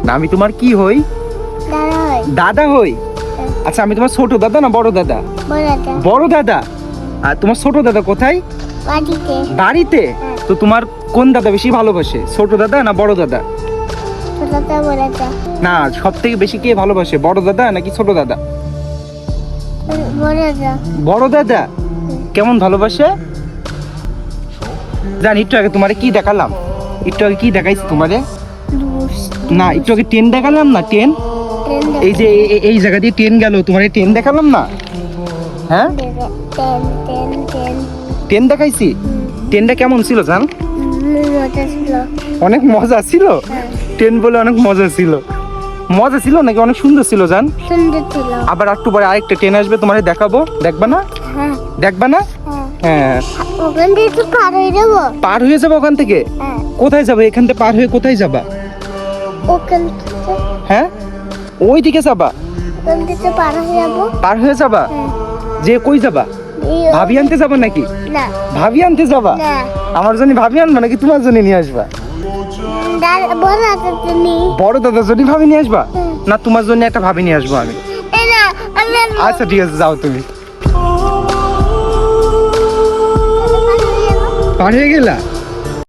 না আমি তোমার কি হই? দাদা হই। আচ্ছা আমি তোমার ছোট দাদা না বড় দাদা? বড় দাদা। আর তোমার ছোট দাদা কোথায়? বাড়িতে। তো তোমার কোন দাদা বেশি ভালোবাসে, ছোট দাদা না বড় দাদা? না, সব থেকে বেশি কে ভালোবাসে, বড় দাদা নাকি ছোট দাদা? বড় দাদা। কেমন ভালোবাসে জানি। একটু আগে তোমারে কি দেখালাম? একটু আগে কি দেখাইছি তোমারে? না, একটু আগে ট্রেন দেখালাম না? ট্রেন, এই যে এই জায়গা দিয়ে ট্রেন গেল, তোমার ট্রেন দেখালাম না? হ্যাঁ, ট্রেন দেখাইছি। ট্রেনটা কেমন ছিল জান? অনেক মজা ছিল। ট্রেন বলে অনেক মজা ছিল। মজা ছিল নাকি অনেক সুন্দর ছিল জান? আবার একটু পরে আরেকটা ট্রেন আসবে, তোমারে দেখাবো, দেখবা না? দেখবা না? হ্যাঁ। ওখান থেকে তো পার হয়ে যাবো। পার হয়ে যাবো ওখান থেকে? কোথায় যাবে? এখান থেকে পার হয়ে কোথায় যাবা? ওখান থেকে। হ্যাঁ, ওই দিকে যাবা? ওখান থেকে পার হয়ে যাবো। পার হয়ে যাবা? যে কই যাবা? ভাবি আনতে যাবা নাকি? না। ভাবি আনতে যাবা? না। আমার জন্য ভাবি আনবা নাকি তোমার জন্য নিয়ে আসবা? বড় দাদা তুমি। বড় দাদার জন্য ভাবি নিয়ে আসবা? না, তোমার জন্য একটা ভাবি নিয়ে আসবো আমি। আচ্ছা ঠিক আছে, যাও তুমি। পার হয়ে গেলা?